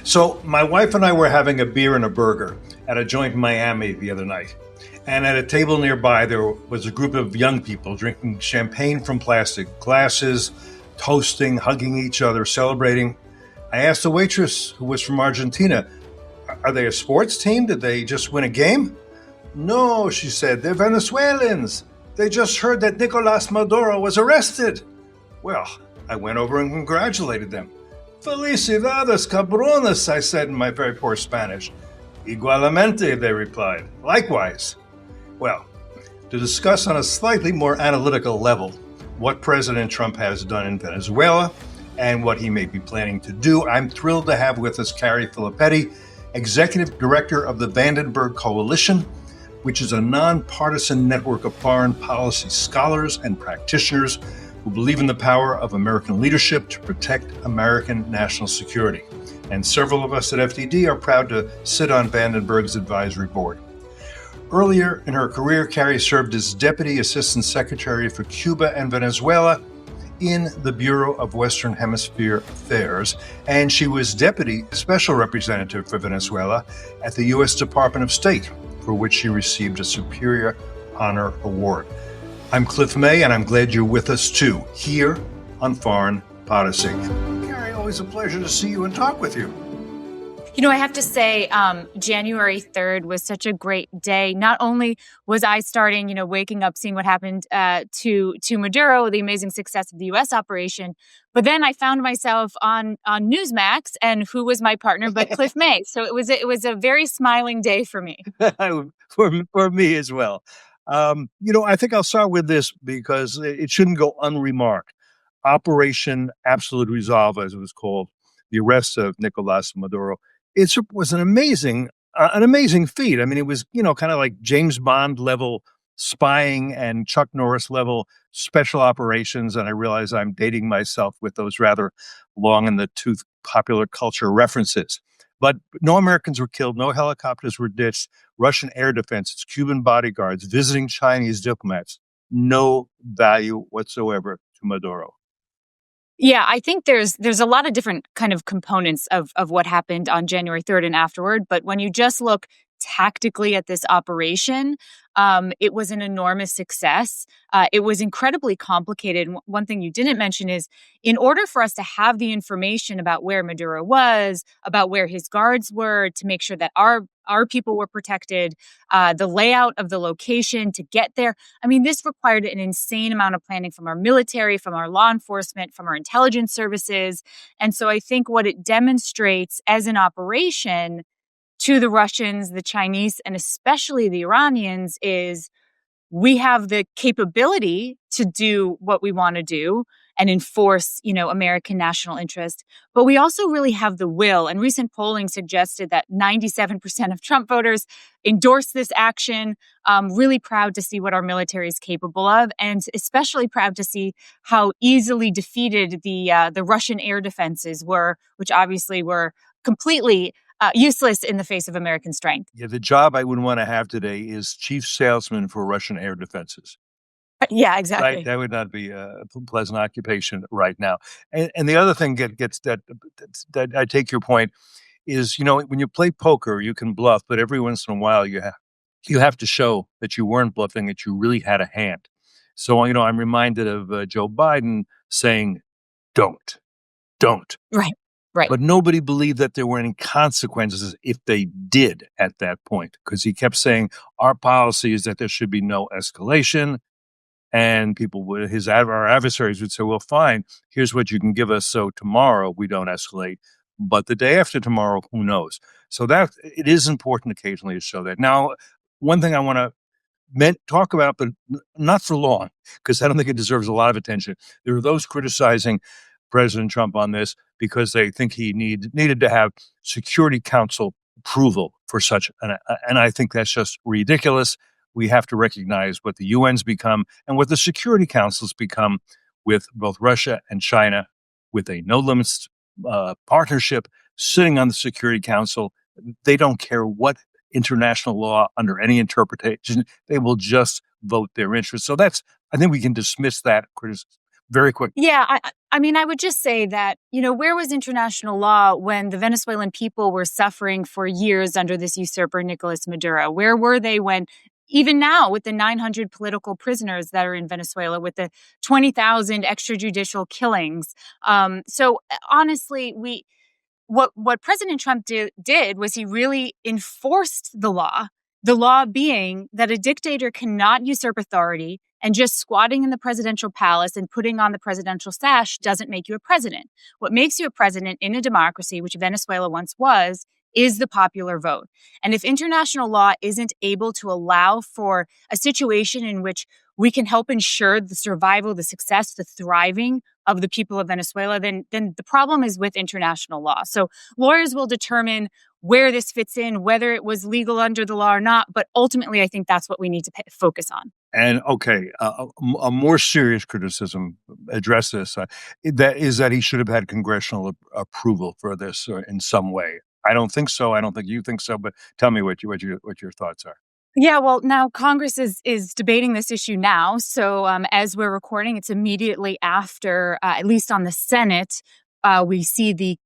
So my wife and I were having a beer and a burger at a joint in Miami the other night. And at a table nearby, there was a group of young people drinking champagne from plastic glasses, toasting, hugging each other, celebrating. I asked the waitress, who was from Argentina, are they a sports team? Did they just win a game? No, she said, they're Venezuelans. They just heard that Nicolás Maduro was arrested. Well, I went over and congratulated them. Felicidades, cabrones, I said in my very poor Spanish. Igualmente, they replied. Likewise. Well, to discuss on a slightly more analytical level what President Trump has done in Venezuela and what he may be planning to do, I'm thrilled to have with us Carrie Filipetti, Executive Director of the Vandenberg Coalition, which is a nonpartisan network of foreign policy scholars and practitioners who believe in the power of American leadership to protect American national security. And several of us at FDD are proud to sit on Vandenberg's advisory board. Earlier in her career, Carrie served as Deputy Assistant Secretary for Cuba and Venezuela in the Bureau of Western Hemisphere Affairs, and she was Deputy Special Representative for Venezuela at the U.S. Department of State, for which she received a Superior Honor Award. I'm Cliff May, and I'm glad you're with us too, here on Foreign Policy. Carrie, always a pleasure to see you and talk with you. You know, I have to say, January 3rd was such a great day. Not only was I starting, waking up, seeing what happened to Maduro, the amazing success of the U.S. operation, but then I found myself on Newsmax, and who was my partner but Cliff May. So it was a very smiling day for me. for me as well. I think I'll start with this because it shouldn't go unremarked. Operation Absolute Resolve, as it was called, the arrest of Nicolás Maduro. It was an amazing feat. I mean, it was, kind of like James Bond level spying and Chuck Norris level special operations. And I realize I'm dating myself with those rather long in the tooth popular culture references. But no Americans were killed. No helicopters were ditched. Russian air defenses, Cuban bodyguards, visiting Chinese diplomats. No value whatsoever to Maduro. Yeah, I think there's a lot of different kind of components of what happened on January 3rd and afterward. But when you just look tactically at this operation, it was an enormous success. It was incredibly complicated. One thing you didn't mention is, in order for us to have the information about where Maduro was, about where his guards were, to make sure that our people were protected, the layout of the location to get there. I mean, this required an insane amount of planning from our military, from our law enforcement, from our intelligence services. And so I think what it demonstrates as an operation to the Russians, the Chinese, and especially the Iranians is we have the capability to do what we want to do and enforce, American national interest. But we also really have the will. And recent polling suggested that 97% of Trump voters endorse this action. Really proud to see what our military is capable of, and especially proud to see how easily defeated the Russian air defenses were, which obviously were completely useless in the face of American strength. Yeah, the job I would want to have today is chief salesman for Russian air defenses. Yeah, exactly. Right? That would not be a pleasant occupation right now. And the other thing gets that I take your point is, when you play poker, you can bluff, but every once in a while you have to show that you weren't bluffing, that you really had a hand. So, I'm reminded of Joe Biden saying, don't. Right. But nobody believed that there were any consequences if they did at that point, because he kept saying our policy is that there should be no escalation. And our adversaries would say, well, fine, here's what you can give us. So tomorrow we don't escalate. But the day after tomorrow, who knows? So that it is important occasionally to show that. Now, one thing I want to talk about, but not for long, because I don't think it deserves a lot of attention. There are those criticizing President Trump on this because they think he needed to have Security Council approval for such, and I think that's just ridiculous. We have to recognize what the UN's become and what the Security Council's become with both Russia and China, with a no-limits partnership sitting on the Security Council. They don't care what international law under any interpretation. They will just vote their interests. So I think we can dismiss that criticism very quickly. Yeah, I mean, I would just say that, where was international law when the Venezuelan people were suffering for years under this usurper, Nicolás Maduro? Where were they when, even now, with the 900 political prisoners that are in Venezuela, with the 20,000 extrajudicial killings? Honestly, what President Trump did was he really enforced the law. The law being that a dictator cannot usurp authority, and just squatting in the presidential palace and putting on the presidential sash doesn't make you a president. What makes you a president in a democracy, which Venezuela once was, is the popular vote. And if international law isn't able to allow for a situation in which we can help ensure the survival, the success, the thriving of the people of Venezuela, then the problem is with international law. So lawyers will determine where this fits in, whether it was legal under the law or not. But ultimately, I think that's what we need to focus on. And okay, a more serious criticism address this. That he should have had congressional approval for this in some way. I don't think so. I don't think you think so. But tell me what your thoughts are. Yeah, well, now Congress is debating this issue now. So as we're recording, it's immediately after, at least on the Senate, we see the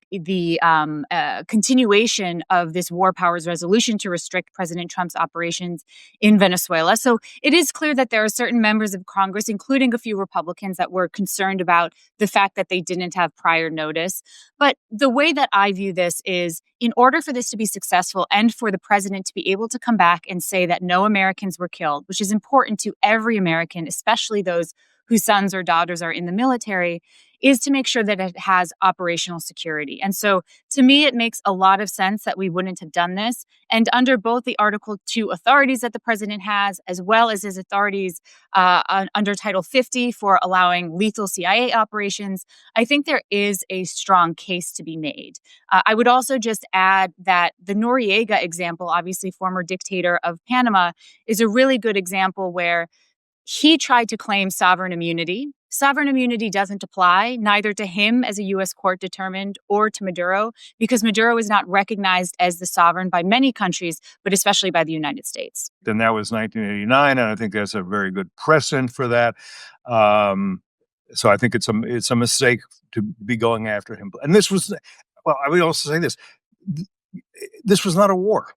continuation of this war powers resolution to restrict President Trump's operations in Venezuela. So it is clear that there are certain members of Congress, including a few Republicans, that were concerned about the fact that they didn't have prior notice. But the way that I view this is, in order for this to be successful and for the president to be able to come back and say that no Americans were killed, which is important to every American, especially those whose sons or daughters are in the military, is to make sure that it has operational security. And so to me, it makes a lot of sense that we wouldn't have done this. And under both the Article 2 authorities that the president has, as well as his authorities under Title 50 for allowing lethal CIA operations, I think there is a strong case to be made. I would also just add that the Noriega example, obviously former dictator of Panama, is a really good example where he tried to claim sovereign immunity. Sovereign immunity doesn't apply, neither to him, as a U.S. court determined, or to Maduro, because Maduro is not recognized as the sovereign by many countries, but especially by the United States. Then that was 1989, and I think that's a very good precedent for that. So I think it's a mistake to be going after him. And this was, well, I would also say this: this was not a war.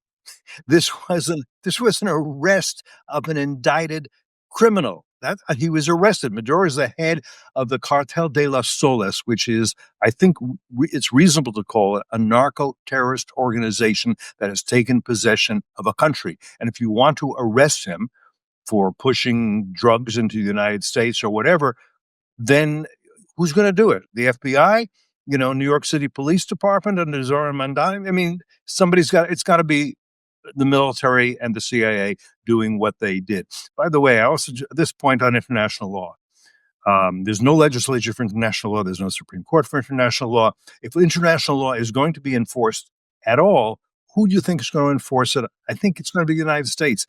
This was an arrest of an indicted criminal. That he was arrested. Maduro is the head of the Cartel de las Soles, which is, I think, it's reasonable to call it a narco-terrorist organization that has taken possession of a country. And if you want to arrest him for pushing drugs into the United States or whatever, then who's going to do it? The FBI? New York City Police Department under Zoran Mandani? I mean, it's got to be the military and the CIA doing what they did. By the way, I also, this point on international law, there's no legislature for international law. There's no Supreme Court for international law. If international law is going to be enforced at all, who do you think is going to enforce it? I think it's going to be the United States.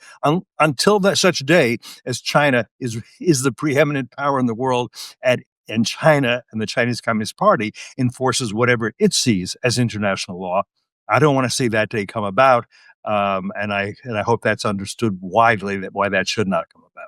Until such day as China is the preeminent power in the world, and China and the Chinese Communist Party enforces whatever it sees as international law. I don't want to see that day come about. And I hope that's understood widely why that should not come about.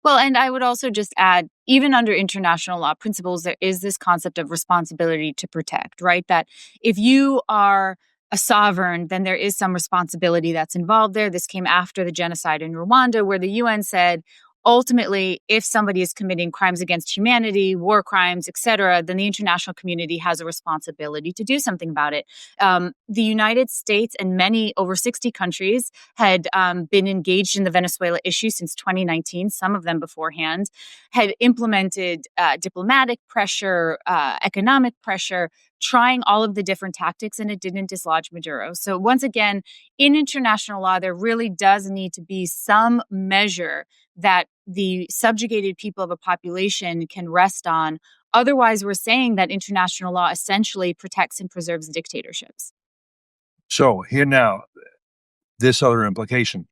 Well, and I would also just add, even under international law principles, there is this concept of responsibility to protect, right? That if you are a sovereign, then there is some responsibility that's involved there. This came after the genocide in Rwanda, where the UN said, ultimately, if somebody is committing crimes against humanity, war crimes, et cetera, then the international community has a responsibility to do something about it. The United States and many, over 60 countries, had been engaged in the Venezuela issue since 2019, some of them beforehand, had implemented diplomatic pressure, economic pressure, trying all of the different tactics, and it didn't dislodge Maduro. So once again, in international law, there really does need to be some measure that the subjugated people of a population can rest on. Otherwise, we're saying that international law essentially protects and preserves dictatorships. So here now, this other implication.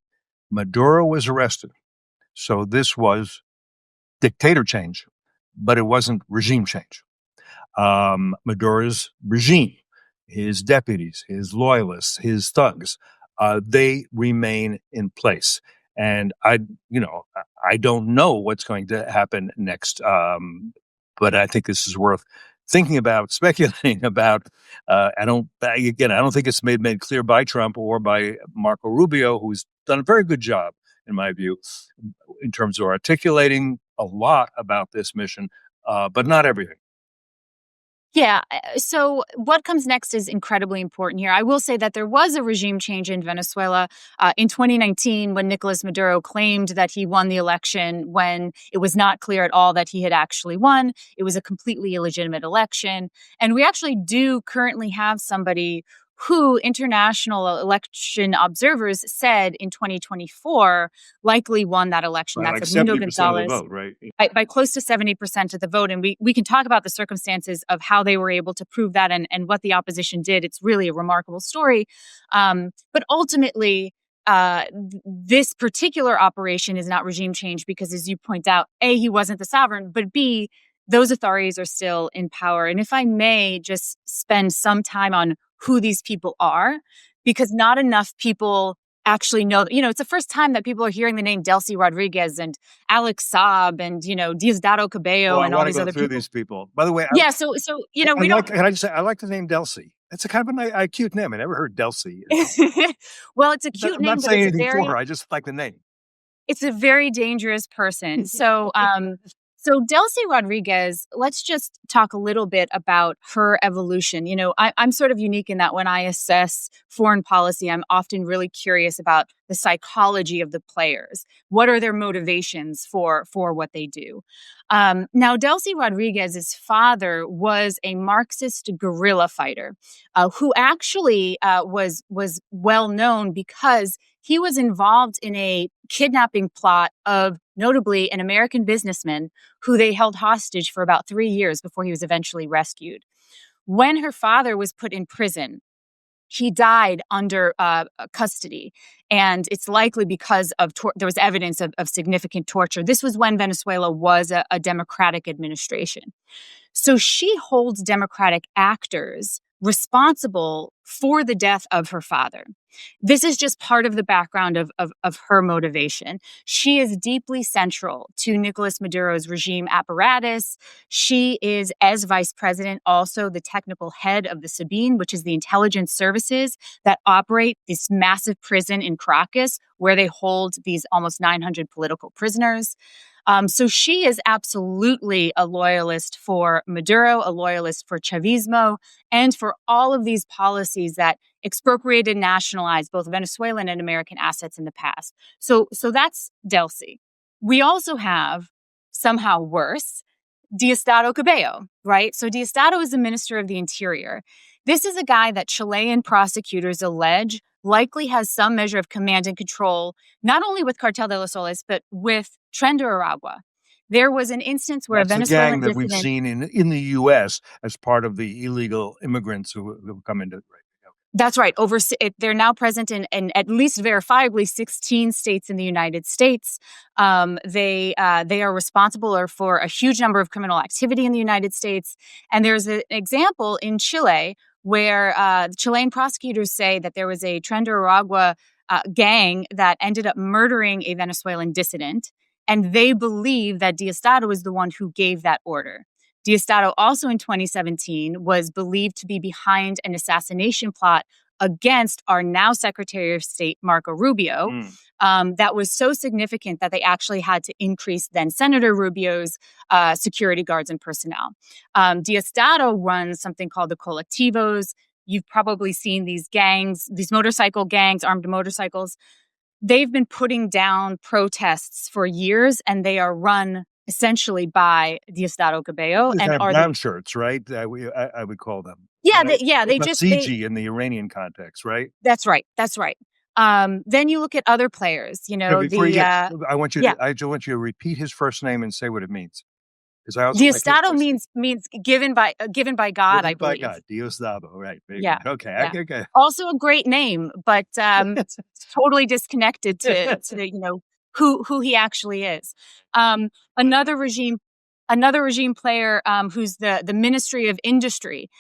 Maduro was arrested. So this was dictator change, but it wasn't regime change. Maduro's regime, his deputies, his loyalists, his thugs, they remain in place. And I don't know what's going to happen next. But I think this is worth thinking about, speculating about. I don't think it's made clear by Trump or by Marco Rubio, who's done a very good job, in my view, in terms of articulating a lot about this mission, but not everything. Yeah. So what comes next is incredibly important here. I will say that there was a regime change in Venezuela in 2019 when Nicolás Maduro claimed that he won the election when it was not clear at all that he had actually won. It was a completely illegitimate election. And we actually do currently have somebody who international election observers said in 2024 likely won that election. By That's like Edmundo 70% of the Gonzalez vote, right? by close to 70% of the vote. And we can talk about the circumstances of how they were able to prove that and what the opposition did. It's really a remarkable story. But ultimately, this particular operation is not regime change because, as you point out, A, he wasn't the sovereign, but B, those authorities are still in power. And if I may just spend some time on who these people are, because not enough people actually know, it's the first time that people are hearing the name Delcy Rodriguez and Alex Saab and, Diosdado Cabello Well, I and all want to these go other through people. these people. By the way, Yeah. So, we don't. can I just say, I like the name Delcy. That's a kind of a cute name. I never heard Delcy. Well, it's a cute I'm name, not but saying anything for her. I just like the name. it's a very dangerous person. So Delcy Rodriguez, let's just talk a little bit about her evolution. I'm sort of unique in that when I assess foreign policy, I'm often really curious about the psychology of the players. What are their motivations for what they do? Now, Delcy Rodriguez's father was a Marxist guerrilla fighter who actually was well known because he was involved in a kidnapping plot of notably an American businessman who they held hostage for about 3 years before he was eventually rescued. When her father was put in prison, he died under custody, and it's likely because of there was evidence of significant torture. This was when Venezuela was a democratic administration. So she holds Democratic actors responsible for the death of her father. This is just part of the background of her motivation. She is deeply central to Nicolás Maduro's regime apparatus. She is, as vice president, also the technical head of the SABIN, which is the intelligence services that operate this massive prison in Caracas, where they hold these almost 900 political prisoners. So she is absolutely a loyalist for Maduro, a loyalist for Chavismo, and for all of these policies that expropriated and nationalized both Venezuelan and American assets in the past. So that's Delcy. We also have, somehow worse, Diosdado Cabello, right? So Diosdado is the Minister of the Interior. This is a guy that Chilean prosecutors allege likely has some measure of command and control, not only with Cartel de los Soles, but with Tren de Aragua. There was an instance where That's a Venezuelan gang that we've seen in the U.S. as part of the illegal immigrants who come into. That's right. They're now present in at least verifiably 16 states in the United States. They are responsible for a huge number of criminal activity in the United States. And there's an example in Chile where Chilean prosecutors say that there was a Tren de Aragua gang that ended up murdering a Venezuelan dissident. And they believe that Diosdado is the one who gave that order. Diosdado also in 2017 was believed to be behind an assassination plot against our now Secretary of State, Marco Rubio. That was so significant that they actually had to increase then Senator Rubio's security guards and personnel. Diosdado runs something called the colectivos. You've probably seen these gangs, these motorcycle gangs, armed motorcycles. They've been putting down protests for years, and they are run essentially by Diosdado Cabello. And And are brown shirts, right? I would call them. They just CG in the Iranian context, right? That's right. Then you look at other players. I want you to repeat his first name and say what it means. Diosdado means given by God, given I believe. By God, Diosdado, right? Yeah. Okay. Yeah. Okay. Also a great name, but totally disconnected to who he actually is. Another regime player who's the Ministry of Industry.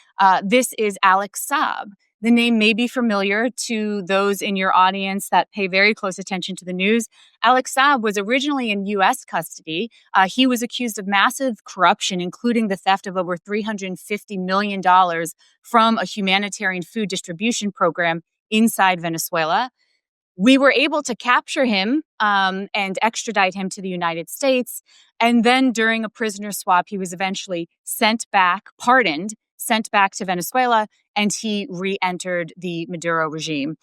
This is Alex Saab. The name may be familiar to those in your audience that pay very close attention to the news. Alex Saab was originally in U.S. custody. He was accused of massive corruption, including the theft of over $350 million from a humanitarian food distribution program inside Venezuela. We were able to capture him and extradite him to the United States. And then during a prisoner swap, he was eventually pardoned, sent back to Venezuela, and he re-entered the Maduro regime.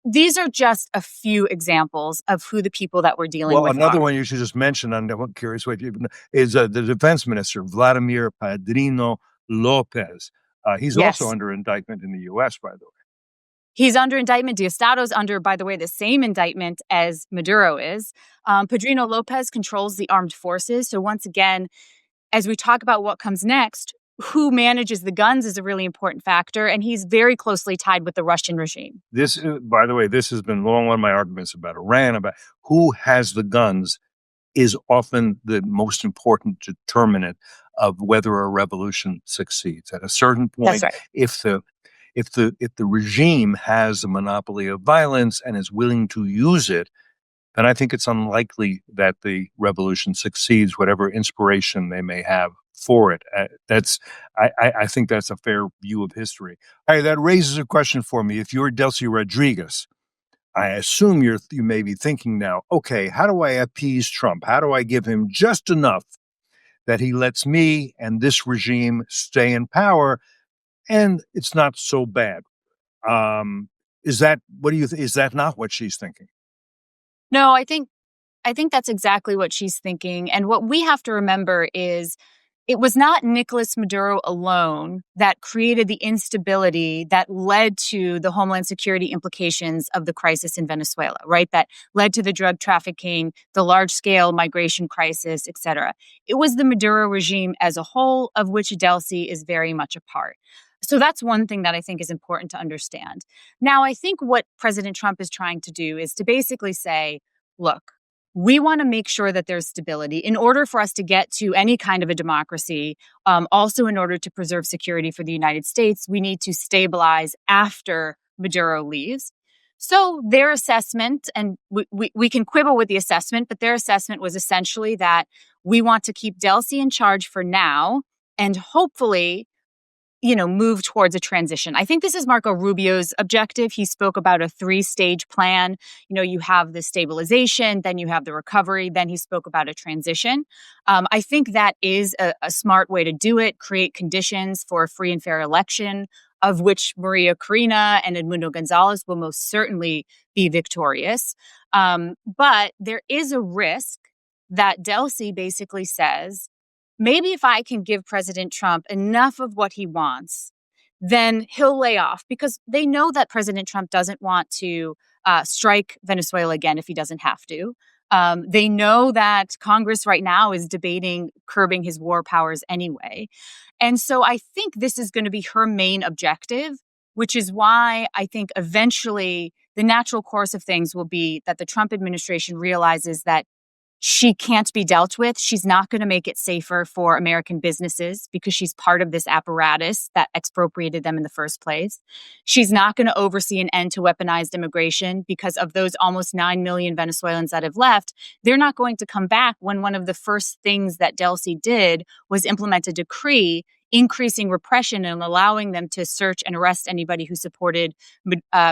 These are just a few examples of who the people that we're dealing with another are. one you should just mention, I'm curious what is the defense minister, Vladimir Padrino Lopez. He's Yes. also under indictment in the U.S., by the way. He's under indictment. Diosdado's under, by the way, the same indictment as Maduro is. Padrino Lopez controls the armed forces. So once again, as we talk about what comes next, who manages the guns is a really important factor, and he's very closely tied with the Russian regime. This, by the way, this has been long one of my arguments about Iran, about who has the guns is often the most important determinant of whether a revolution succeeds. At a certain point, That's right. if the regime has a monopoly of violence and is willing to use it, then I think it's unlikely that the revolution succeeds, whatever inspiration they may have for it. I think that's a fair view of history. Hey, that raises a question for me. If you're Delcy Rodriguez, I assume you may be thinking now, okay, how do I appease Trump? How do I give him just enough that he lets me and this regime stay in power, and it's not so bad? Is that not what she's thinking? No, I think that's exactly what she's thinking. And what we have to remember is it was not Nicolás Maduro alone that created the instability that led to the homeland security implications of the crisis in Venezuela, right? That led to the drug trafficking, the large-scale migration crisis, et cetera. It was the Maduro regime as a whole, of which Delcy is very much a part. So that's one thing that I think is important to understand. Now, I think what President Trump is trying to do is to basically say, look, we want to make sure that there's stability in order for us to get to any kind of a democracy. Also, in order to preserve security for the United States, we need to stabilize after Maduro leaves. So their assessment, and we can quibble with the assessment, but their assessment was essentially that we want to keep Delcy in charge for now and hopefully move towards a transition. I think this is Marco Rubio's objective. He spoke about a 3-stage plan. You have the stabilization, then you have the recovery, then he spoke about a transition. I think that is a smart way to do it, create conditions for a free and fair election, of which Maria Corina and Edmundo Gonzalez will most certainly be victorious. But there is a risk that Delcy basically says, maybe if I can give President Trump enough of what he wants, then he'll lay off, because they know that President Trump doesn't want to strike Venezuela again if he doesn't have to. They know that Congress right now is debating curbing his war powers anyway. And so I think this is going to be her main objective, which is why I think eventually the natural course of things will be that the Trump administration realizes that she can't be dealt with. She's not going to make it safer for American businesses because she's part of this apparatus that expropriated them in the first place. She's not going to oversee an end to weaponized immigration because of those almost 9 million Venezuelans that have left. They're not going to come back when one of the first things that Delcy did was implement a decree increasing repression and allowing them to search and arrest anybody who supported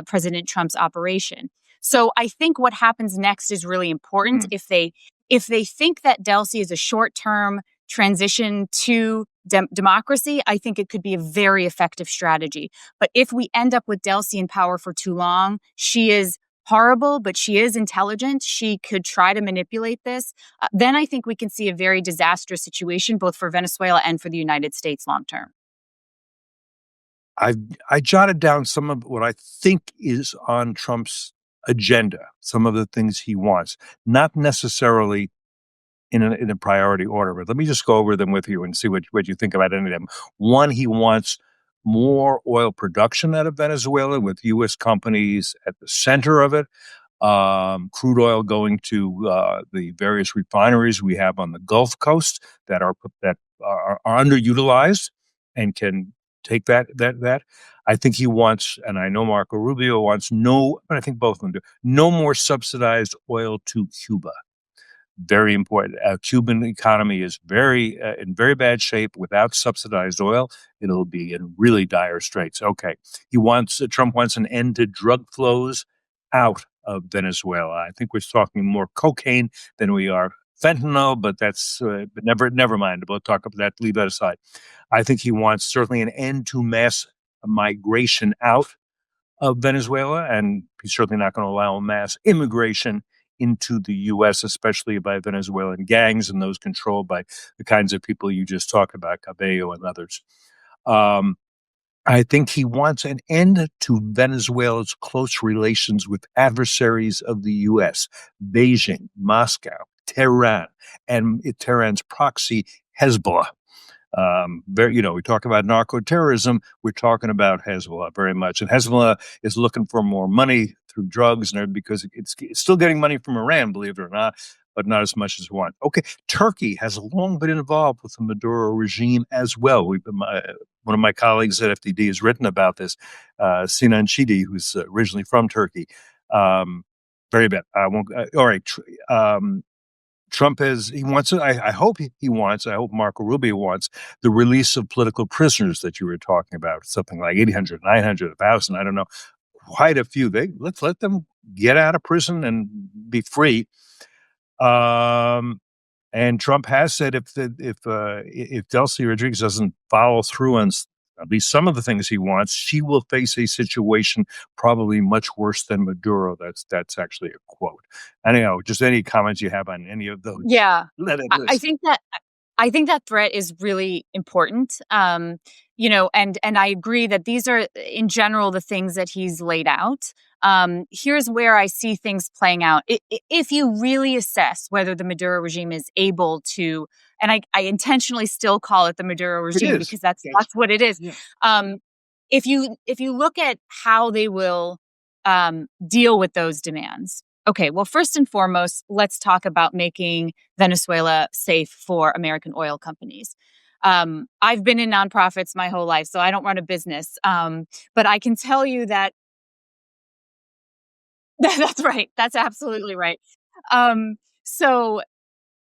President Trump's operation. So I think what happens next is really important. If they think that Delcy is a short-term transition to democracy, I think it could be a very effective strategy. But if we end up with Delcy in power for too long, she is horrible, but she is intelligent. She could try to manipulate this. Then I think we can see a very disastrous situation, both for Venezuela and for the United States long term. I jotted down some of what I think is on Trump's agenda, some of the things he wants, not necessarily in a priority order, but let me just go over them with you and see what you think about any of them. One, he wants more oil production out of Venezuela with U.S. companies at the center of it, crude oil going to the various refineries we have on the Gulf Coast that are underutilized and can take that. I think he wants, and I know Marco Rubio wants no, but I think both of them do, no more subsidized oil to Cuba. Very important. Cuban economy is in very bad shape. Without subsidized oil, it'll be in really dire straits. Okay, Trump wants an end to drug flows out of Venezuela. I think we're talking more cocaine than we are fentanyl, but that's never mind. We'll talk about that. Leave that aside. I think he wants certainly an end to mass migration out of Venezuela, and he's certainly not going to allow mass immigration into the U.S., especially by Venezuelan gangs and those controlled by the kinds of people you just talked about, Cabello and others. I think he wants an end to Venezuela's close relations with adversaries of the U.S., Beijing, Moscow, Tehran, and Tehran's proxy, Hezbollah. We talk about narco-terrorism, we're talking about Hezbollah very much. And Hezbollah is looking for more money through drugs and because it's still getting money from Iran, believe it or not, but not as much as we want. Okay, Turkey has long been involved with the Maduro regime as well. One of my colleagues at FDD has written about this, Sinan Chidi, who's originally from Turkey. Very bad. I won't. All right. Trump I hope Marco Rubio wants the release of political prisoners that you were talking about, something like 800, 900, 1,000, I don't know, quite a few. Let's let them get out of prison and be free. And Trump has said if Delcy Rodriguez doesn't follow through on at least some of the things he wants, she will face a situation probably much worse than Maduro. That's actually a quote. Anyhow, just any comments you have on any of those? Yeah, I think that threat is really important. And I agree that these are, in general, the things that he's laid out. Here's where I see things playing out. If you really assess whether the Maduro regime is able to, and I intentionally still call it the Maduro regime because that's what it is. Yeah. If you look at how they will deal with those demands. Okay, well, first and foremost, let's talk about making Venezuela safe for American oil companies. I've been in nonprofits my whole life, so I don't run a business. But I can tell you that that's right. That's absolutely right. So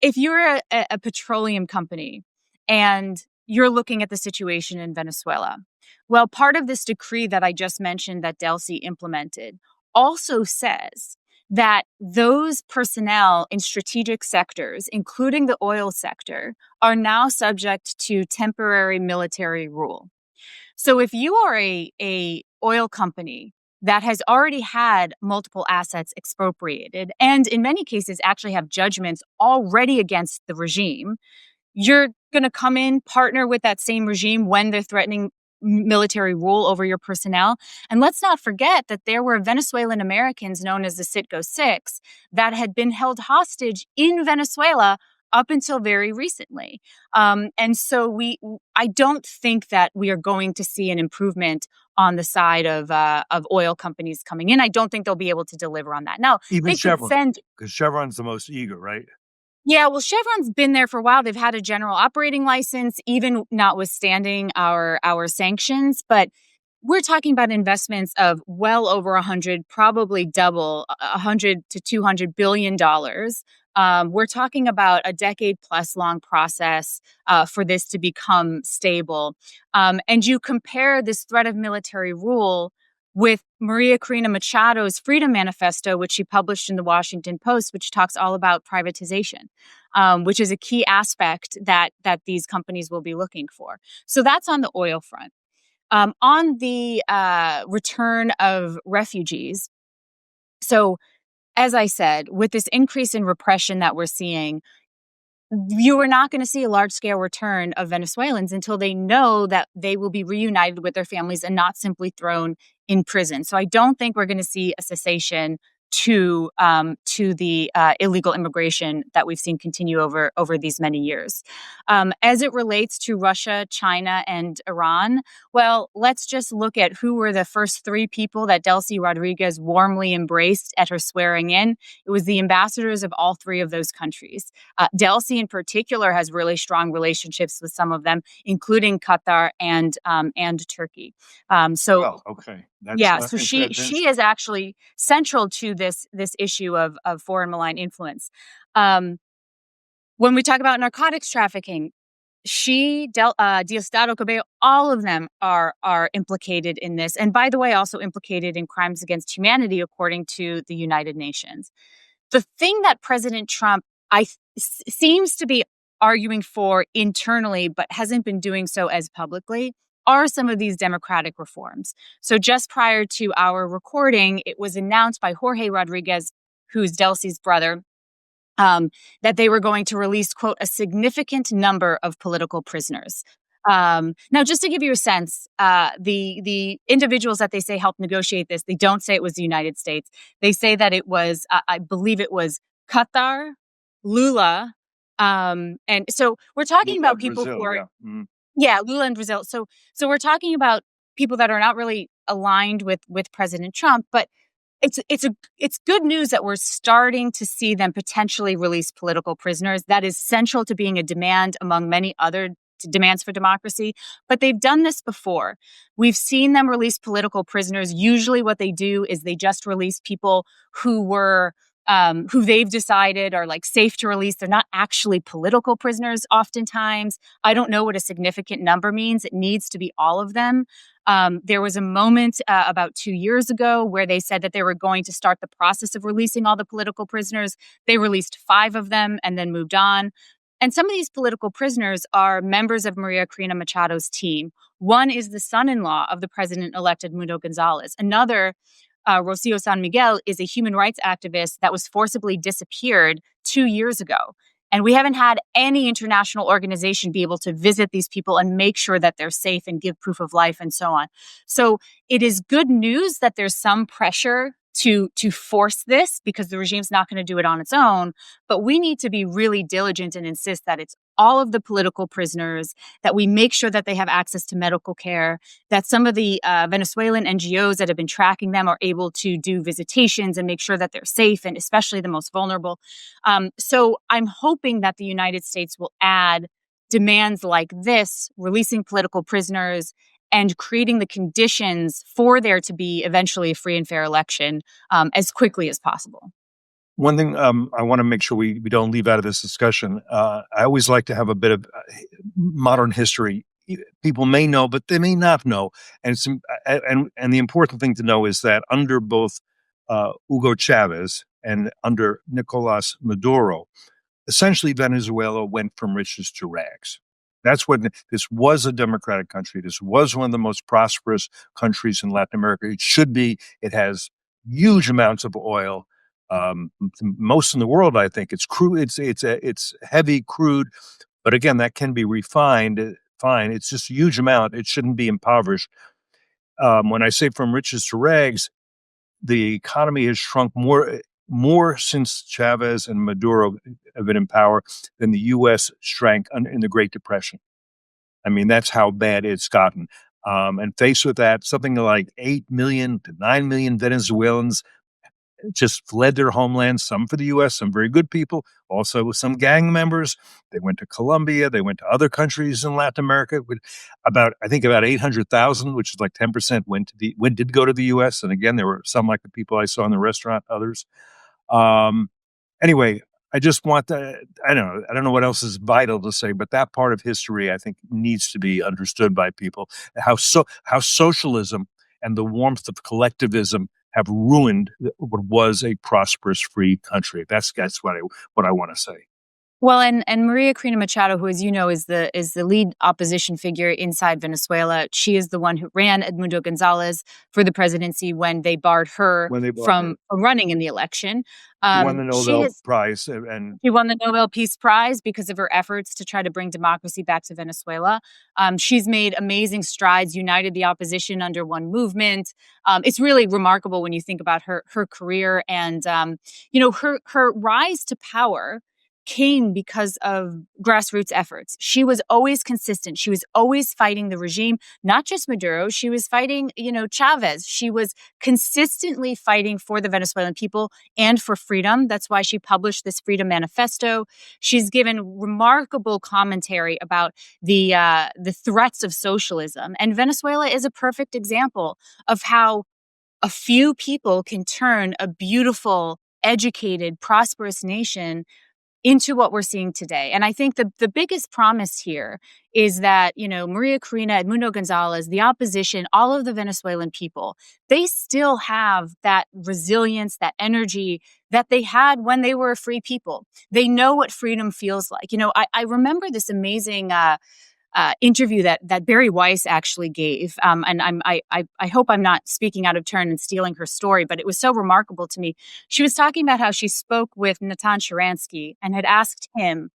if you're a petroleum company and you're looking at the situation in Venezuela, well, part of this decree that I just mentioned that Delcy implemented also says that those personnel in strategic sectors, including the oil sector, are now subject to temporary military rule. So if you are a oil company that has already had multiple assets expropriated, and in many cases actually have judgments already against the regime, you're going to come in, partner with that same regime when they're threatening military rule over your personnel. And let's not forget that there were Venezuelan Americans known as the Citgo Six that had been held hostage in Venezuela up until very recently. And so I don't think that we are going to see an improvement on the side of oil companies coming in. I don't think they'll be able to deliver on that. Now, even Chevron, because Chevron's the most eager, right? Yeah, well, Chevron's been there for a while. They've had a general operating license, even notwithstanding our sanctions. But we're talking about investments of well over 100, probably double 100 to $200 billion. We're talking about a decade plus long process for this to become stable. And you compare this threat of military rule with Maria Corina Machado's Freedom Manifesto, which she published in the Washington Post, which talks all about privatization, which is a key aspect that these companies will be looking for. So that's on the oil front. On the return of refugees, so as I said, with this increase in repression that we're seeing, you are not going to see a large-scale return of Venezuelans until they know that they will be reunited with their families and not simply thrown in prison. So I don't think we're going to see a cessation to the illegal immigration that we've seen continue over these many years. As it relates to Russia, China, and Iran, well, let's just look at who were the first three people that Delcy Rodriguez warmly embraced at her swearing in. It was the ambassadors of all three of those countries. Delcy, in particular, has really strong relationships with some of them, including Qatar and Turkey. Okay. So she is actually central to this issue of foreign malign influence. When we talk about narcotics trafficking, Diosdado Cabello, all of them are implicated in this, and by the way, also implicated in crimes against humanity, according to the United Nations. The thing that President Trump seems to be arguing for internally, but hasn't been doing so as publicly, are some of these democratic reforms. So just prior to our recording, it was announced by Jorge Rodriguez, who's Delcy's brother, that they were going to release, quote, a significant number of political prisoners. Now, just to give you a sense, the individuals that they say helped negotiate this, they don't say it was the United States. They say that it was, I believe it was Qatar, Lula, and so we're talking about people Brazil, who are... yeah. Mm. Yeah, Lula and Brazil. So we're talking about people that are not really aligned with President Trump, but it's good news that we're starting to see them potentially release political prisoners. That is central to being a demand among many other demands for democracy. But they've done this before. We've seen them release political prisoners. Usually what they do is they just release people who they've decided are like safe to release. They're not actually political prisoners oftentimes. I don't know what a significant number means. It needs to be all of them. There was a moment about 2 years ago where they said that they were going to start the process of releasing all the political prisoners. They released 5 of them and then moved on. And some of these political prisoners are members of Maria Corina Machado's team. One is the son-in-law of the president-elect Edmundo Gonzalez. Another, Rocio San Miguel, is a human rights activist that was forcibly disappeared 2 years ago. And we haven't had any international organization be able to visit these people and make sure that they're safe and give proof of life and so on. So it is good news that there's some pressure to force this, because the regime's not going to do it on its own. But we need to be really diligent and insist that it's all of the political prisoners, that we make sure that they have access to medical care, that some of the Venezuelan NGOs that have been tracking them are able to do visitations and make sure that they're safe, and especially the most vulnerable. So I'm hoping that the United States will add demands like this, releasing political prisoners and creating the conditions for there to be eventually a free and fair election as quickly as possible. One thing I want to make sure we don't leave out of this discussion, I always like to have a bit of modern history. People may know, but they may not know. And the important thing to know is that under both Hugo Chavez and under Nicolás Maduro, essentially Venezuela went from riches to rags. That's when this was a democratic country. This was one of the most prosperous countries in Latin America. It should be. It has huge amounts of oil. Most in the world, I think. It's crude. It's heavy crude, but again, that can be refined. Fine. It's just a huge amount. It shouldn't be impoverished. When I say from riches to rags, the economy has shrunk more since Chavez and Maduro have been in power than the U.S. shrank in the Great Depression. I mean, that's how bad it's gotten. And faced with that, something like 8 million to 9 million Venezuelans just fled their homelands, some for the U.S., some very good people, also some gang members. They went to Colombia. They went to other countries in Latin America. About 800,000, which is like 10%, did go to the U.S. And again, there were some like the people I saw in the restaurant, others. Anyway, I just want to, I don't know what else is vital to say, but that part of history, I think, needs to be understood by people. How socialism and the warmth of collectivism have ruined what was a prosperous, free country. That's what I want to say. Well, and Maria Corina Machado, who, as you know, is the lead opposition figure inside Venezuela. She is the one who ran Edmundo Gonzalez for the presidency when they barred her when they bought her. from running in the election. She won the She Nobel has Prize, and She won the Nobel Peace Prize because of her efforts to try to bring democracy back to Venezuela. She's made amazing strides, united the opposition under one movement. It's really remarkable when you think about her career, and her rise to power came because of grassroots efforts. She was always consistent. She was always fighting the regime, not just Maduro. She was fighting, Chavez. She was consistently fighting for the Venezuelan people and for freedom. That's why she published this Freedom Manifesto. She's given remarkable commentary about the threats of socialism, and Venezuela is a perfect example of how a few people can turn a beautiful, educated, prosperous nation into what we're seeing today. And I think the biggest promise here is that, Maria Corina, Edmundo Gonzalez, the opposition, all of the Venezuelan people, they still have that resilience, that energy that they had when they were a free people. They know what freedom feels like. I remember this amazing interview that Barry Weiss actually gave, and I hope I'm not speaking out of turn and stealing her story, but it was so remarkable to me. She was talking about how she spoke with Natan Sharansky and had asked him,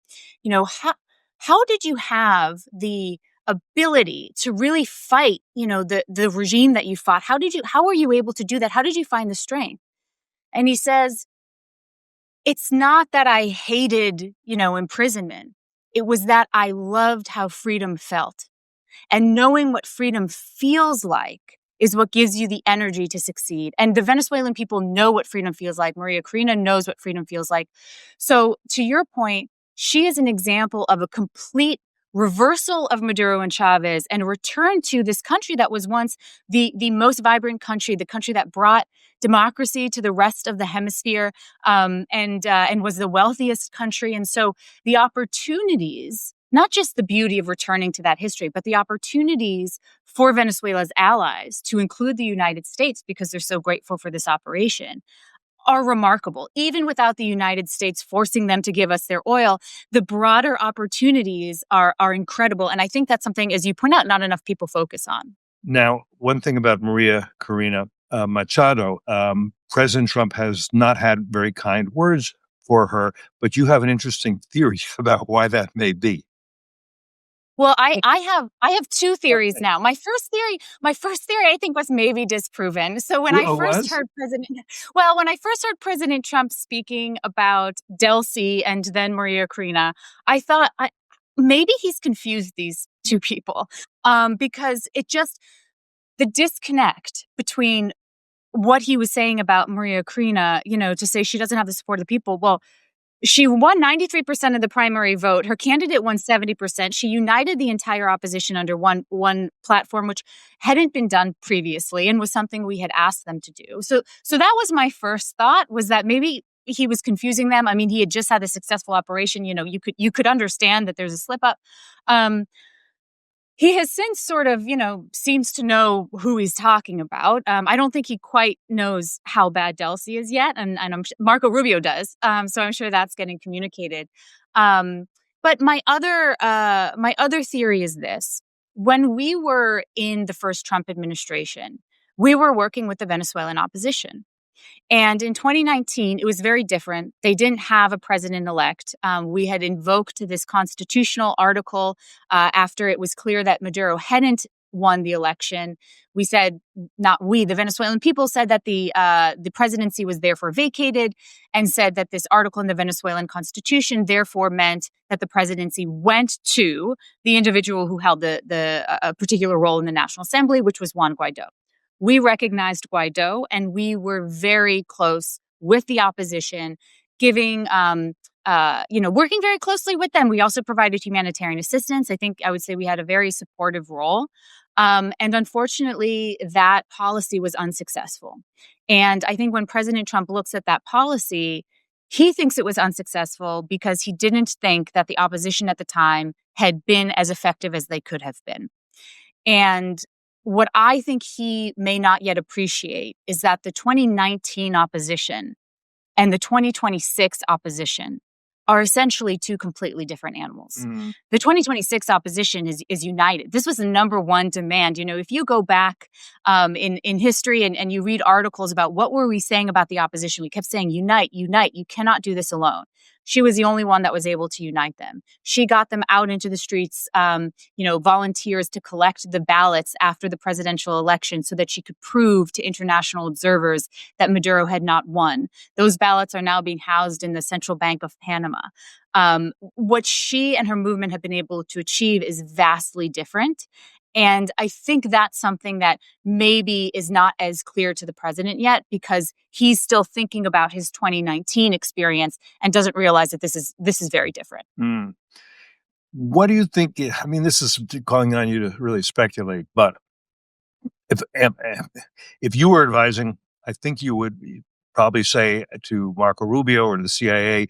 how did you have the ability to really fight, the regime that you fought? How were you able to do that? How did you find the strength? And he says, it's not that I hated, imprisonment. It was that I loved how freedom felt. And knowing what freedom feels like is what gives you the energy to succeed. And the Venezuelan people know what freedom feels like. Maria Corina knows what freedom feels like. So to your point, she is an example of a complete reversal of Maduro and Chavez and a return to this country that was once the most vibrant country, the country that brought democracy to the rest of the hemisphere, and was the wealthiest country. And so the opportunities, not just the beauty of returning to that history, but the opportunities for Venezuela's allies, to include the United States, because they're so grateful for this operation, are remarkable. Even without the United States forcing them to give us their oil, the broader opportunities are incredible. And I think that's something, as you point out, not enough people focus on. now one thing about Maria Corina Machado, President Trump has not had very kind words for her, but you have an interesting theory about why that may be. Well, I have two theories now. My first theory I think was maybe disproven. So when I Oh, first was? heard President Trump speaking about Delcy and then Maria Corina, I thought maybe he's confused these two people, because the disconnect between what he was saying about Maria Corina, to say she doesn't have the support of the people. Well, she won 93% of the primary vote. Her candidate won 70%. She united the entire opposition under one platform, which hadn't been done previously and was something we had asked them to do. So that was my first thought, was that maybe he was confusing them. I mean, he had just had a successful operation. You could understand that there's a slip up. He has since sort of, seems to know who he's talking about. I don't think he quite knows how bad Delcy is yet, and Marco Rubio does. So I'm sure that's getting communicated. But my other theory is this: when we were in the first Trump administration, we were working with the Venezuelan opposition. And in 2019, it was very different. They didn't have a president-elect. We had invoked this constitutional article after it was clear that Maduro hadn't won the election. We said, not we, the Venezuelan people said that the presidency was therefore vacated, and said that this article in the Venezuelan constitution therefore meant that the presidency went to the individual who held a particular role in the National Assembly, which was Juan Guaido. We recognized Guaido, and we were very close with the opposition, working very closely with them. We also provided humanitarian assistance. I would say we had a very supportive role. And unfortunately, that policy was unsuccessful. And I think when President Trump looks at that policy, he thinks it was unsuccessful because he didn't think that the opposition at the time had been as effective as they could have been. And what I think he may not yet appreciate is that the 2019 opposition and the 2026 opposition are essentially two completely different animals. Mm. The 2026 opposition is united. This was the number one demand. If you go back in history and you read articles about what were we saying about the opposition, we kept saying, unite, unite. You cannot do this alone. She was the only one that was able to unite them. She got them out into the streets, volunteers to collect the ballots after the presidential election so that she could prove to international observers that Maduro had not won. Those ballots are now being housed in the Central Bank of Panama. What she and her movement have been able to achieve is vastly different. And I think that's something that maybe is not as clear to the president yet, because he's still thinking about his 2019 experience and doesn't realize that this is very different. Mm. What do you think? I mean, this is calling on you to really speculate, but if you were advising, I think you would probably say to Marco Rubio or to the CIA,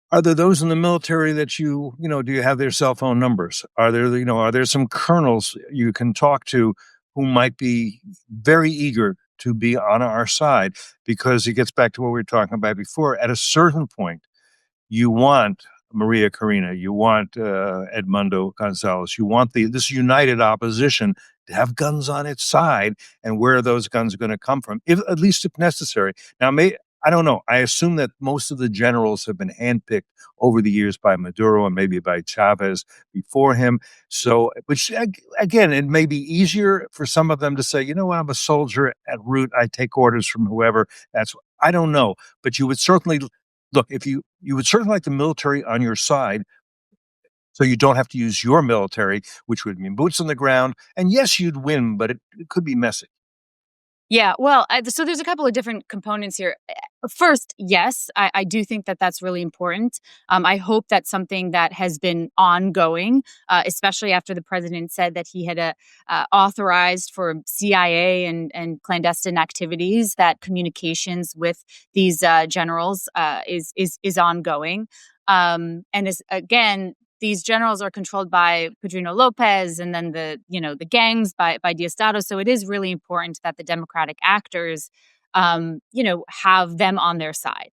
are there those in the military that do you have their cell phone numbers? Are there some colonels you can talk to who might be very eager to be on our side? Because it gets back to what we were talking about before. At a certain point, you want Maria Corina, you want Edmundo Gonzalez, you want this united opposition to have guns on its side, and where are those guns going to come from, at least if necessary. Now, I don't know. I assume that most of the generals have been handpicked over the years by Maduro and maybe by Chavez before him. So, which again, it may be easier for some of them to say, I'm a soldier at root. I take orders from whoever. I don't know. But you would certainly look, if you would certainly like the military on your side, so you don't have to use your military, which would mean boots on the ground. And yes, you'd win, but it could be messy. Yeah, well, so there's a couple of different components here. First, yes, I do think that that's really important. I hope that's something that has been ongoing, especially after the president said that he had authorized for CIA and clandestine activities, that communications with these generals is ongoing. And again, these generals are controlled by Pedrino Lopez and then the gangs by Diosdado. So it is really important that the democratic actors, have them on their side.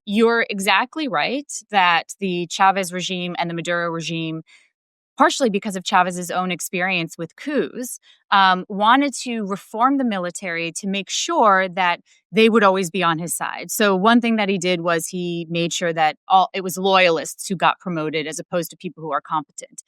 You're exactly right that the Chavez regime and the Maduro regime, partially because of Chavez's own experience with coups, wanted to reform the military to make sure that they would always be on his side. So one thing that he did was he made sure that it was loyalists who got promoted as opposed to people who are competent.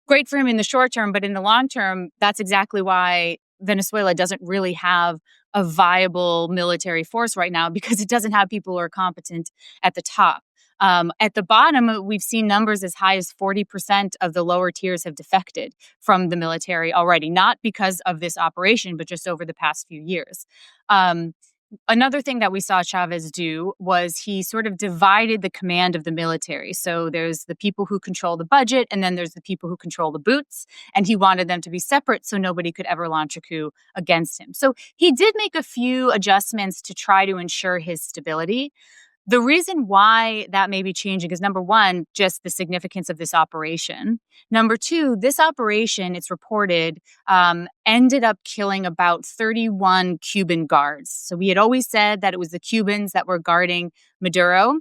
Great for him in the short term, but in the long term, that's exactly why Venezuela doesn't really have a viable military force right now, because it doesn't have people who are competent at the top. At the bottom, we've seen numbers as high as 40% of the lower tiers have defected from the military already, not because of this operation, but just over the past few years. Another thing that we saw Chavez do was he sort of divided the command of the military. So there's the people who control the budget, and then there's the people who control the boots. And he wanted them to be separate so nobody could ever launch a coup against him. So he did make a few adjustments to try to ensure his stability. The reason why that may be changing is, number one, just the significance of this operation. Number two, this operation, it's reported, ended up killing about 31 Cuban guards. So we had always said that it was the Cubans that were guarding Maduro.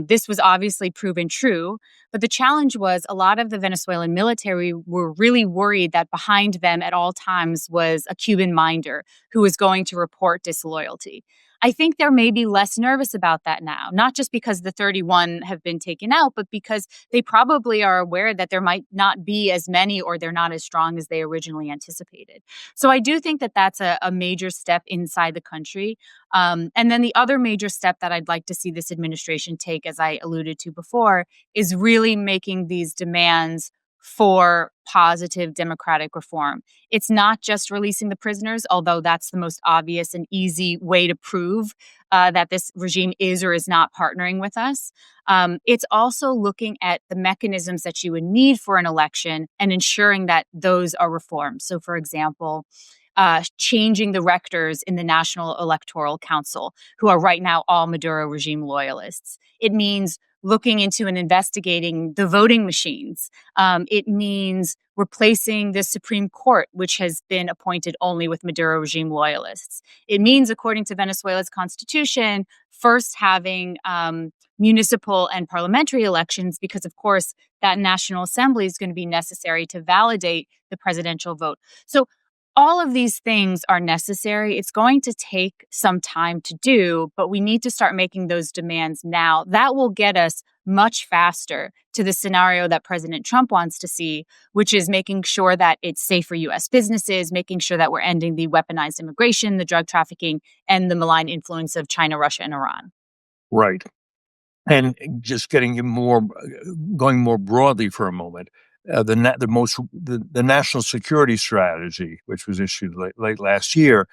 This was obviously proven true. But the challenge was a lot of the Venezuelan military were really worried that behind them at all times was a Cuban minder who was going to report disloyalty. I think they're maybe less nervous about that now, not just because the 31 have been taken out, but because they probably are aware that there might not be as many, or they're not as strong as they originally anticipated. So I do think that that's a major step inside the country. And then the other major step that I'd like to see this administration take, as I alluded to before, is really making these demands for positive democratic reform. It's not just releasing the prisoners, although that's the most obvious and easy way to prove that this regime is or is not partnering with us. It's also looking at the mechanisms that you would need for an election and ensuring that those are reformed. So, for example, changing the rectors in the National Electoral Council, who are right now all Maduro regime loyalists. It means looking into and investigating the voting machines. It means replacing the Supreme Court, which has been appointed only with Maduro regime loyalists. It means, according to Venezuela's constitution, first having municipal and parliamentary elections, because, of course, that National Assembly is going to be necessary to validate the presidential vote. So all of these things are necessary. It's going to take some time to do, but we need to start making those demands now. That will get us much faster to the scenario that President Trump wants to see, which is making sure that it's safe for U.S. businesses, making sure that we're ending the weaponized immigration, the drug trafficking, and the malign influence of China, Russia, and Iran. Right. And just going more broadly for a moment, the national security strategy, which was issued late last year,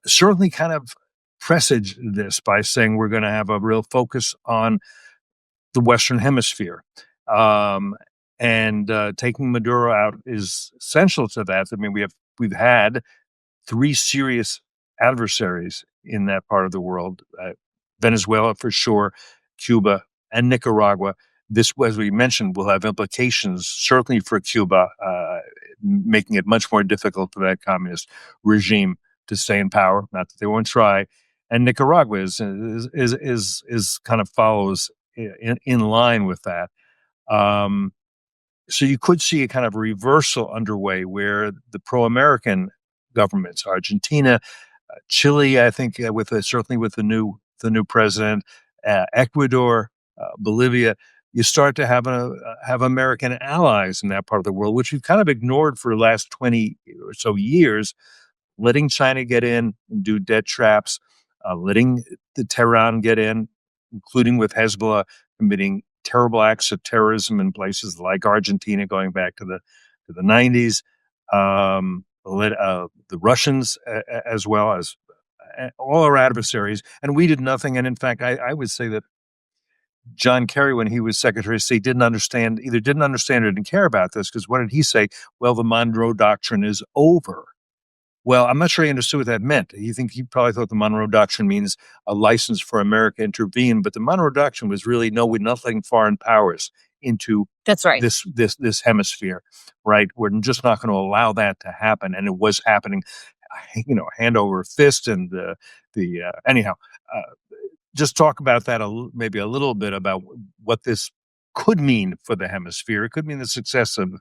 certainly kind of presaged this by saying we're going to have a real focus on the Western Hemisphere. And taking Maduro out is essential to that. I mean, we've had three serious adversaries in that part of the world: Venezuela for sure, Cuba, and Nicaragua. This, as we mentioned, will have implications certainly for Cuba, making it much more difficult for that communist regime to stay in power. Not that they won't try. And Nicaragua is kind of follows in line with that. So you could see a kind of reversal underway where the pro-American governments, Argentina, Chile, I think, certainly with the new president, Ecuador, Bolivia, you start to have American allies in that part of the world, which we've kind of ignored for the last 20 or so years, letting China get in and do debt traps, letting the Tehran get in, including with Hezbollah committing terrible acts of terrorism in places like Argentina, going back to the 90s. The Russians, as well as all our adversaries, and we did nothing. And in fact, I would say that John Kerry, when he was Secretary of State, either didn't understand or didn't care about this, because what did he say? Well, the Monroe Doctrine is over. Well, I'm not sure he understood what that meant. He probably thought the Monroe Doctrine means a license for America to intervene, but the Monroe Doctrine was really, no, we're not letting foreign powers into That's right. this hemisphere, right? We're just not going to allow that to happen, and it was happening, hand over fist. And anyhow, just talk about that maybe a little bit about what this could mean for the hemisphere. It could mean the success of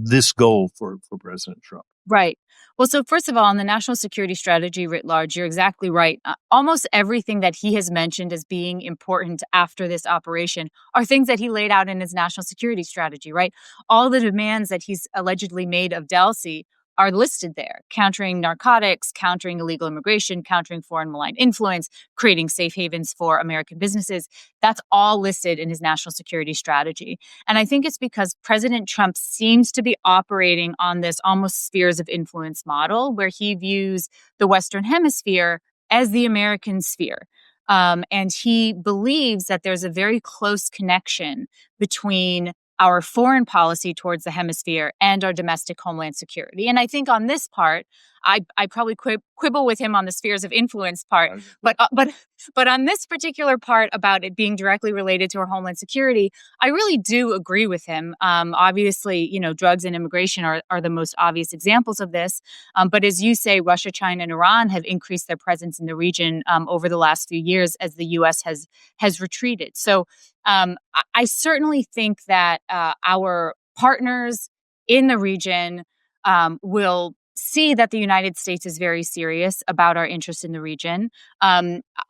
this goal for President Trump. Right. Well, so first of all, on the national security strategy writ large, you're exactly right. Almost everything that he has mentioned as being important after this operation are things that he laid out in his national security strategy, right? All the demands that he's allegedly made of Delcy are listed there: countering narcotics, countering illegal immigration, countering foreign malign influence, creating safe havens for American businesses. That's all listed in his national security strategy. And I think it's because President Trump seems to be operating on this almost spheres of influence model, where he views the Western Hemisphere as the American sphere. And he believes that there's a very close connection between our foreign policy towards the hemisphere and our domestic homeland security. And I think on this part, I probably quibble with him on the spheres of influence part, but on this particular part about it being directly related to our homeland security, I really do agree with him. Obviously, drugs and immigration are the most obvious examples of this. But as you say, Russia, China, and Iran have increased their presence in the region over the last few years as the U.S. has retreated. So I certainly think that our partners in the region will see that the United States is very serious about our interest in the region.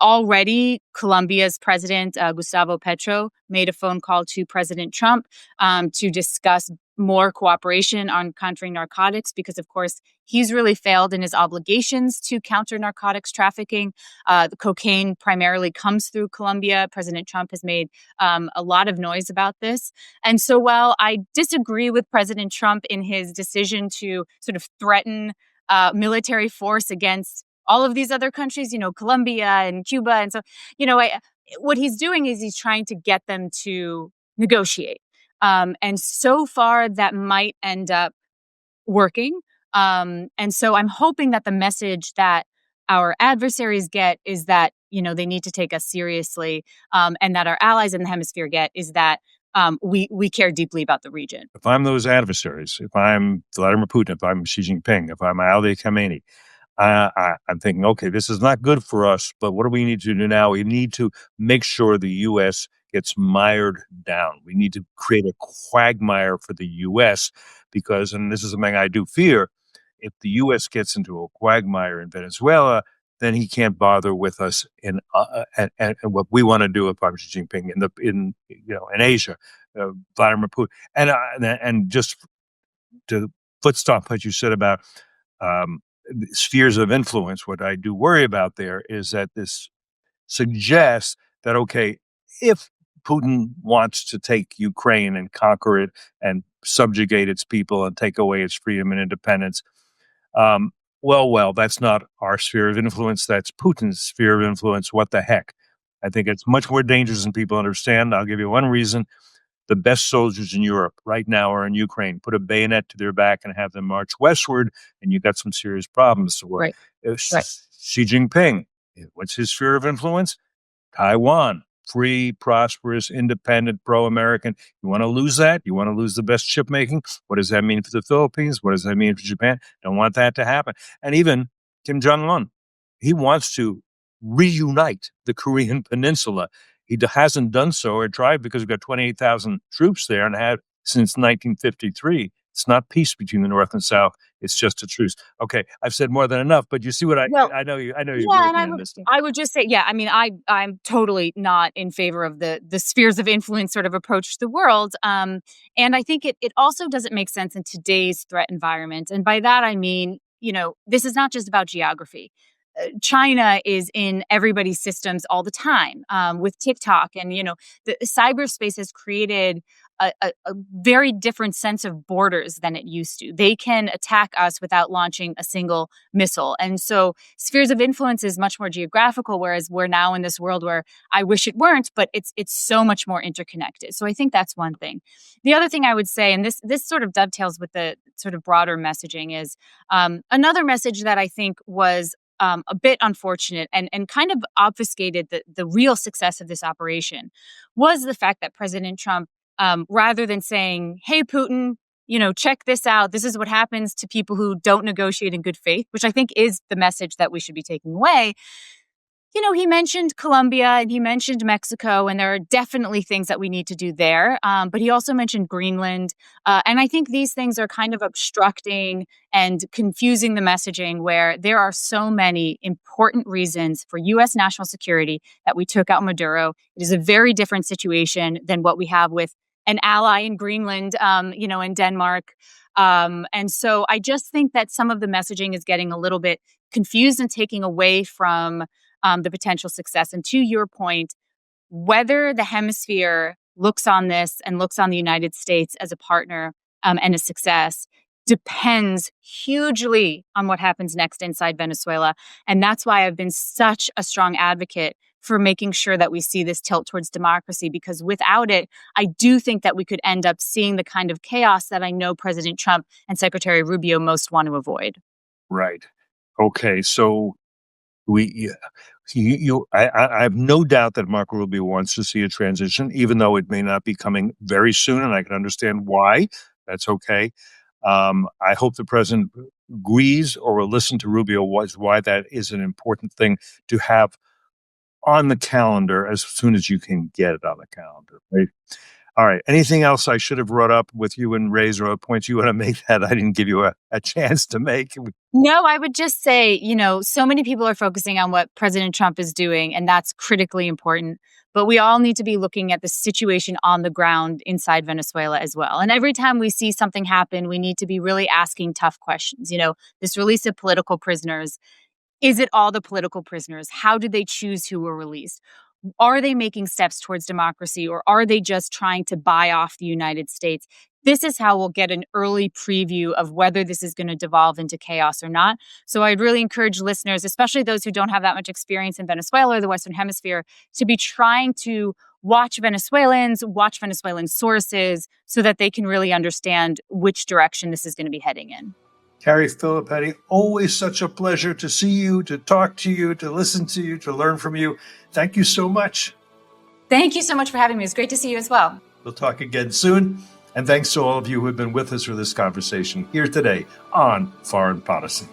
Already, Colombia's president, Gustavo Petro, made a phone call to President Trump to discuss more cooperation on countering narcotics, because, of course, he's really failed in his obligations to counter narcotics trafficking. The cocaine primarily comes through Colombia. President Trump has made a lot of noise about this. And so while I disagree with President Trump in his decision to sort of threaten military force against all of these other countries, Colombia and Cuba. And so, what he's doing is he's trying to get them to negotiate. And so far, that might end up working. And so I'm hoping that the message that our adversaries get is that, they need to take us seriously, and that our allies in the hemisphere get is that we care deeply about the region. If I'm those adversaries, if I'm Vladimir Putin, if I'm Xi Jinping, if I'm Ali Khamenei, I'm thinking, okay, this is not good for us, but what do we need to do now? We need to make sure the U.S. gets mired down. We need to create a quagmire for the U.S. because, and this is something I do fear, if the U.S. gets into a quagmire in Venezuela, then he can't bother with us in and what we want to do with Prime Xi Jinping in Asia, Vladimir Putin, and just to foot stomp what you said about um, spheres of influence. What I do worry about there is that this suggests that, okay, if Putin wants to take Ukraine and conquer it and subjugate its people and take away its freedom and independence, um, well, that's not our sphere of influence. That's Putin's sphere of influence. What the heck? I think it's much more dangerous than people understand. I'll give you one reason. The best soldiers in Europe right now are in Ukraine. Put a bayonet to their back and have them march westward, and you got some serious problems. So, Right. Right. Xi Jinping, what's his sphere of influence? Taiwan, free, prosperous, independent, pro-American. You want to lose that? You want to lose the best ship making? What does that mean for the Philippines? What does that mean for Japan? Don't want that to happen. And even Kim Jong-un, he wants to reunite the Korean Peninsula. He hasn't done so or tried because we've got 28,000 troops there and had since 1953. It's not peace between the North and South. It's just a truce. Okay, I've said more than enough, but you see what I know. You're Yeah, with and me I on would this. I would just say, yeah, I mean, I'm totally not in favor of the spheres of influence sort of approach to the world. And I think it also doesn't make sense in today's threat environment. And by that I mean, this is not just about geography. China is in everybody's systems all the time with TikTok, and the cyberspace has created a very different sense of borders than it used to. They can attack us without launching a single missile, and so spheres of influence is much more geographical. Whereas we're now in this world where I wish it weren't, but it's so much more interconnected. So I think that's one thing. The other thing I would say, and this sort of dovetails with the sort of broader messaging, is another message that I think was a bit unfortunate and kind of obfuscated the real success of this operation was the fact that President Trump, rather than saying, "Hey, Putin, check this out. This is what happens to people who don't negotiate in good faith," which I think is the message that we should be taking away. He mentioned Colombia and he mentioned Mexico, and there are definitely things that we need to do there. But he also mentioned Greenland. And I think these things are kind of obstructing and confusing the messaging, where there are so many important reasons for U.S. national security that we took out Maduro. It is a very different situation than what we have with an ally in Greenland, in Denmark. And so I just think that some of the messaging is getting a little bit confused and taking away from the potential success. And to your point, whether the hemisphere looks on this and looks on the United States as a partner and a success depends hugely on what happens next inside Venezuela. And that's why I've been such a strong advocate for making sure that we see this tilt towards democracy, because without it, I do think that we could end up seeing the kind of chaos that I know President Trump and Secretary Rubio most want to avoid. Right. Okay. So I have no doubt that Marco Rubio wants to see a transition, even though it may not be coming very soon, and I can understand why. That's okay. I hope the president agrees or will listen to Rubio why that is an important thing to have on the calendar as soon as you can get it on the calendar. Right? All right. Anything else I should have brought up with you and raise, or points you want to make that I didn't give you a chance to make? No, I would just say, so many people are focusing on what President Trump is doing, and that's critically important. But we all need to be looking at the situation on the ground inside Venezuela as well. And every time we see something happen, we need to be really asking tough questions. This release of political prisoners, is it all the political prisoners? How did they choose who were released? Are they making steps towards democracy, or are they just trying to buy off the United States? This is how we'll get an early preview of whether this is going to devolve into chaos or not. So I'd really encourage listeners, especially those who don't have that much experience in Venezuela or the Western Hemisphere, to be trying to watch Venezuelans, watch Venezuelan sources, so that they can really understand which direction this is going to be heading in. Carrie Filipetti, always such a pleasure to see you, to talk to you, to listen to you, to learn from you. Thank you so much. Thank you so much for having me. It's great to see you as well. We'll talk again soon. And thanks to all of you who have been with us for this conversation here today on Foreign Policy.